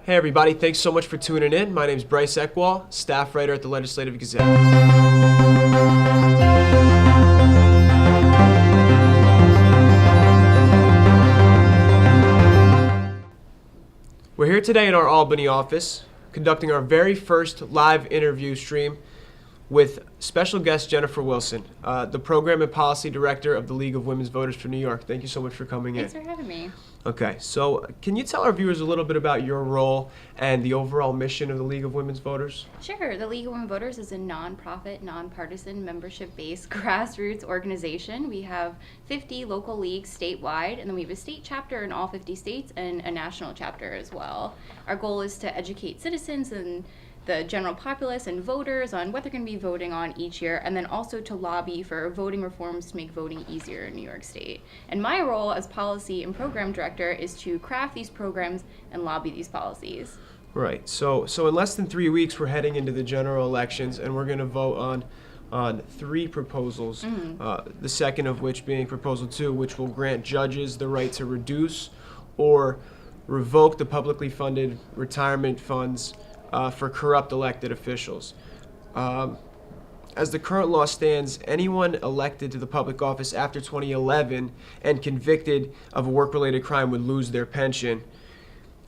Hey everybody, thanks so much for tuning in. My name is Bryce Eckwall, staff writer at the Legislative Gazette. We're here today in our Albany office, conducting our very first live interview stream with special guest Jennifer Wilson, the Program and Policy Director of the League of Women's Voters for New York. Thank you so much for coming in. Thanks for having me. Okay, so can you tell our viewers a little bit about your role and the overall mission of the League of Women's Voters? Sure. The League of Women Voters is a nonprofit, nonpartisan, membership-based grassroots organization. We have 50 local leagues statewide, and then we have a state chapter in all 50 states and a national chapter as well. Our goal is to educate citizens and the general populace and voters on what they're going to be voting on each year, and then also to lobby for voting reforms to make voting easier in New York State. And my role as policy and program director is to craft these programs and lobby these policies. Right. So in less than 3 weeks, we're heading into the general elections, and we're going to vote on three proposals. The second of which being Proposal 2, which will grant judges the right to reduce or revoke the publicly funded retirement funds for corrupt elected officials. As the current law stands, anyone elected to the public office after 2011 and convicted of a work-related crime would lose their pension.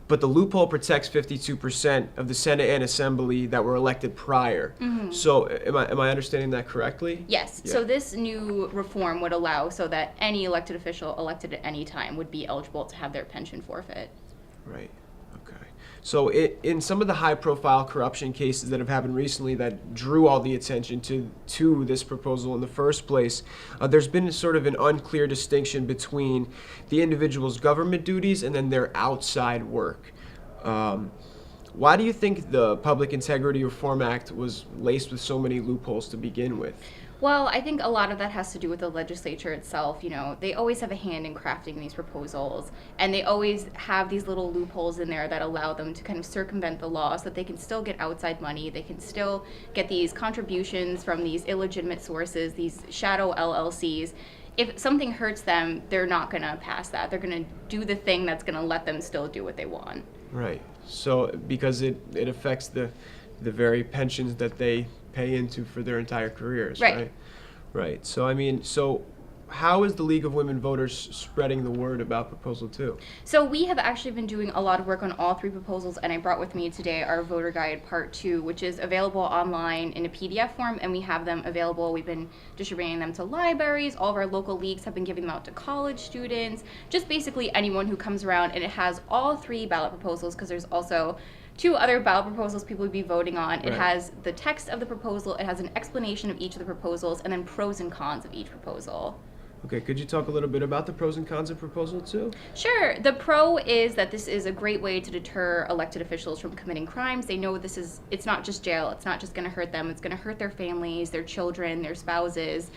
But the loophole protects 52% of the Senate and Assembly that were elected prior. So am I understanding that correctly? Yes. Yeah. So this new reform would allow so that any elected official elected at any time would be eligible to have their pension forfeit. Right. Okay. So in some of the high-profile corruption cases that have happened recently that drew all the attention to this proposal in the first place, there's been sort of an unclear distinction between the individual's government duties and then their outside work. Why do you think the Public Integrity Reform Act was laced with so many loopholes to begin with? Well, I think a lot of that has to do with the legislature itself. You know, they always have a hand in crafting these proposals, and they always have these little loopholes in there that allow them to kind of circumvent the law so that they can still get outside money. They can still get these contributions from these illegitimate sources, these shadow LLCs. If something hurts them, they're not going to pass that. They're going to do the thing that's going to let them still do what they want. Right. So because it affects the very pensions that they pay into for their entire careers, right? Right. So how is the League of Women Voters spreading the word about Proposal 2? So we have actually been doing a lot of work on all three proposals, and I brought with me today our voter guide part 2, which is available online in a PDF form, and we have them available. We've been distributing them to libraries. All of our local leagues have been giving them out to college students, just basically anyone who comes around, and it has all three ballot proposals because there's also 2 other ballot proposals people would be voting on. It has the text of the proposal, it has an explanation of each of the proposals, and then pros and cons of each proposal. Okay, could you talk a little bit about the pros and cons of Proposal 2? Sure. The pro is that this is a great way to deter elected officials from committing crimes. They know it's not just jail, it's not just going to hurt them, it's going to hurt their families, their children, their spouses.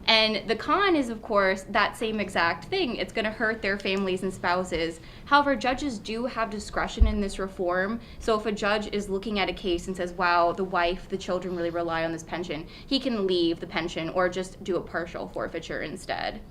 And the con is, of course, that same exact thing. It's going to hurt their families and spouses. However, judges do have discretion in this reform. So if a judge is looking at a case and says, wow, the wife, the children really rely on this pension, he can leave the pension or just do a partial forfeiture instead.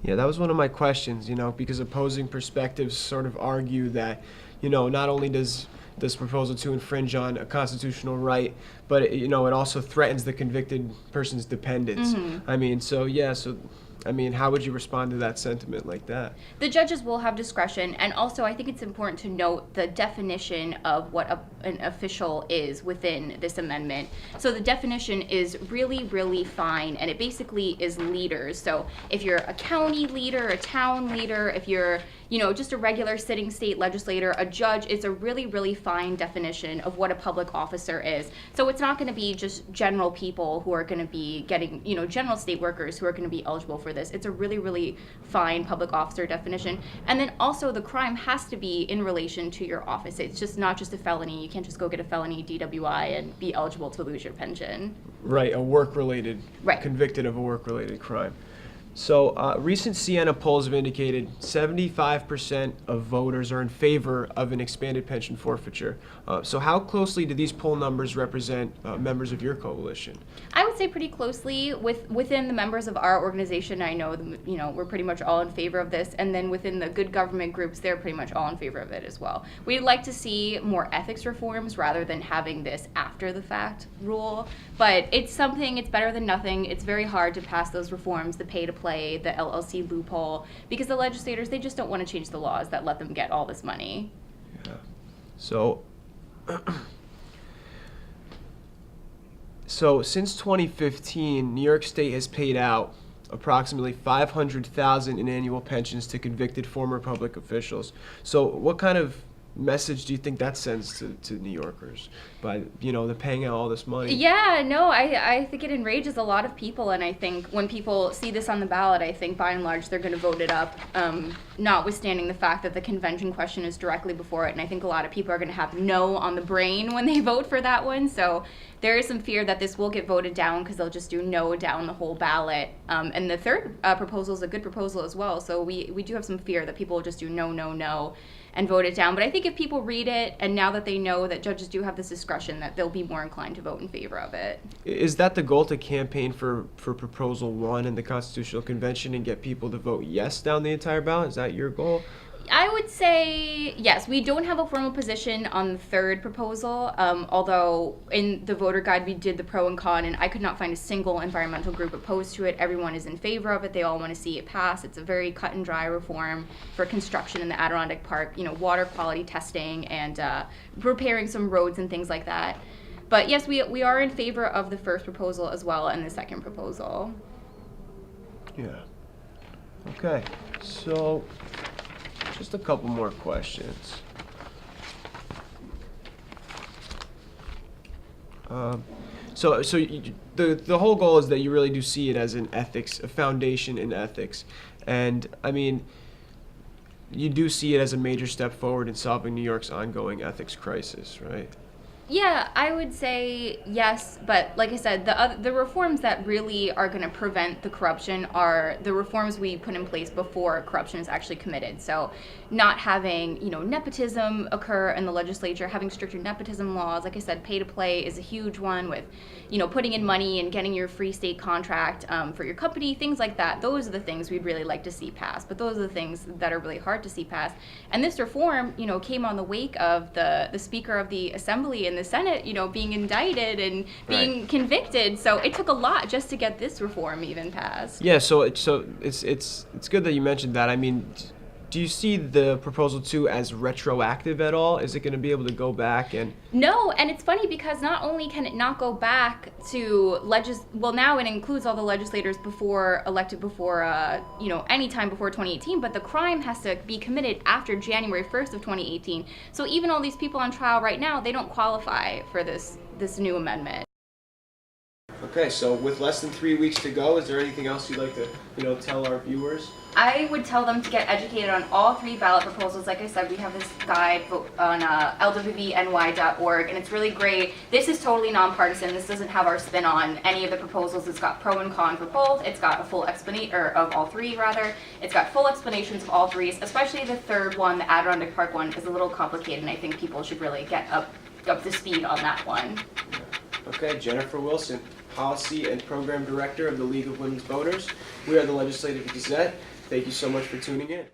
Yeah, that was one of my questions, because opposing perspectives sort of argue that, not only does this Proposal 2 infringe on a constitutional right, but it also threatens the convicted person's dependents. How would you respond to that sentiment like that? The judges will have discretion, and also I think it's important to note the definition of what an official is within this amendment. So the definition is really, really fine, and it basically is leaders. So if you're a county leader, a town leader, if you're just a regular sitting state legislator, a judge, it's a really, really fine definition of what a public officer is. So it's not going to be just general people who are going to be getting, general state workers who are going to be eligible for this. It's a really, really fine public officer definition. And then also the crime has to be in relation to your office. It's just not just a felony. You can't just go get a felony DWI and be eligible to lose your pension. Right, convicted of a work-related crime. So recent Siena polls have indicated 75% of voters are in favor of an expanded pension forfeiture. So how closely do these poll numbers represent members of your coalition? I would say pretty closely within the members of our organization. I know we're pretty much all in favor of this, and then within the good government groups, they're pretty much all in favor of it as well. We'd like to see more ethics reforms rather than having this after the fact rule, but it's something. It's better than nothing. It's very hard to pass those reforms, the pay to play, the LLC loophole, because the legislators, they just don't want to change the laws that let them get all this money. Yeah. So since 2015, New York State has paid out approximately $500,000 in annual pensions to convicted former public officials. So what kind of message do you think that sends to New Yorkers by, they're paying out all this money? Yeah, no, I think it enrages a lot of people, and I think when people see this on the ballot, I think by and large they're going to vote it up, notwithstanding the fact that the convention question is directly before it, and I think a lot of people are going to have no on the brain when they vote for that one, so there is some fear that this will get voted down because they'll just do no down the whole ballot. And the third proposal is a good proposal as well, so we do have some fear that people will just do no, no, no, and vote it down. But I think if people read it, and now that they know that judges do have this discretion, that they'll be more inclined to vote in favor of it. Is that the goal, to campaign for Proposal 1 in the Constitutional Convention and get people to vote yes down the entire ballot? Is that your goal? I would say yes. We don't have a formal position on the third proposal, although in the voter guide we did the pro and con, and I could not find a single environmental group opposed to it. Everyone is in favor of it. They all want to see it pass. It's a very cut and dry reform for construction in the Adirondack Park, water quality testing and repairing some roads and things like that. But yes, we are in favor of the first proposal as well and the second proposal. Yeah. Okay. So just a couple more questions. The whole goal is that you really do see it as a foundation in ethics, and I mean, you do see it as a major step forward in solving New York's ongoing ethics crisis, right? Yeah, I would say yes, but like I said, the reforms that really are going to prevent the corruption are the reforms we put in place before corruption is actually committed. So not having, nepotism occur in the legislature, having stricter nepotism laws. Like I said, pay to play is a huge one with, putting in money and getting your free state contract for your company, things like that. Those are the things we'd really like to see passed, but those are the things that are really hard to see passed. And this reform, came on the wake of the Speaker of the Assembly and the Senate, being indicted and being convicted. So it took a lot just to get this reform even passed. Yeah, so it's good that you mentioned that. I mean, do you see the Proposal 2 as retroactive at all? Is it going to be able to go back and... No, and it's funny because not only can it not go back to now it includes all the legislators elected before, any time before 2018, but the crime has to be committed after January 1st of 2018. So even all these people on trial right now, they don't qualify for this new amendment. Okay, so with less than 3 weeks to go, is there anything else you'd like to, tell our viewers? I would tell them to get educated on all three ballot proposals. Like I said, we have this guide on lwvny.org, and it's really great. This is totally nonpartisan. This doesn't have our spin on any of the proposals. It's got pro and con for both. It's got a full explanation, or of all three, rather. It's got full explanations of all three, especially the third one, the Adirondack Park one, is a little complicated, and I think people should really get up to speed on that one. Okay, Jennifer Wilson, Policy and Program Director of the League of Women's Voters. We are the Legislative Gazette. Thank you so much for tuning in.